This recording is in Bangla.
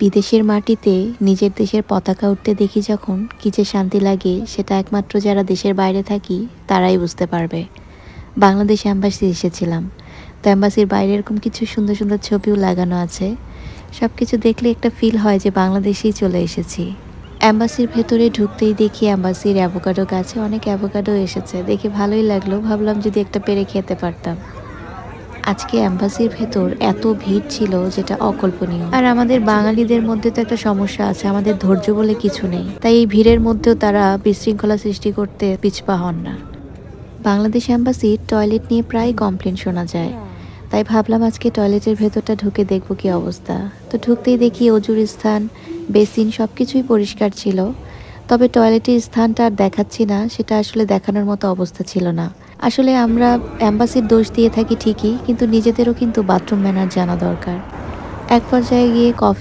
বিদেশের মাটিতে নিজের দেশের পতাকা উঠতে দেখি যখন কী যে শান্তি লাগে, সেটা একমাত্র যারা দেশের বাইরে থাকি তারাই বুঝতে পারবে। বাংলাদেশ অ্যাম্বাসি এসেছিলাম, তো অ্যাম্বাসির বাইরে এরকম কিছু সুন্দর সুন্দর ছবিও লাগানো আছে। সব কিছু দেখলে একটা ফিল হয় যে বাংলাদেশেই চলে এসেছি। অ্যাম্বাসির ভেতরে ঢুকতেই দেখি অ্যাম্বাসির অ্যাভোকাডো গাছে অনেক অ্যাভোকাডো এসেছে, দেখে ভালোই লাগলো। ভাবলাম যদি একটা পেরে খেতে পারতাম। আজকে অ্যাম্বাসির ভেতর এত ভিড় ছিল যেটা অকল্পনীয়। আর আমাদের বাঙালিদের মধ্যে তো একটা সমস্যা আছে, আমাদের ধৈর্য বলে কিছু নেই। তাই এই ভিড়ের মধ্যেও তারা বিশৃঙ্খলা সৃষ্টি করতে পিছপা হন না। বাংলাদেশ অ্যাম্বাসির টয়লেট নিয়ে প্রায় কমপ্লেন শোনা যায়, তাই ভাবলাম আজকে টয়লেটের ভেতরটা ঢুকে দেখবো কি অবস্থা। তো ঢুকতেই দেখি অজুর স্থান, বেসিন সবকিছুই পরিষ্কার ছিল। তবে টয়লেটের স্থানটা আর দেখাচ্ছি না, সেটা আসলে দেখানোর মতো অবস্থা ছিল না। আসলে আমরা অ্যাম্বাসির দোষ দিয়ে থাকি ঠিকই, কিন্তু নিজেদেরও কিন্তু বাথরুম ম্যানার জানা দরকার। এক পর্যায়ে গিয়ে কফি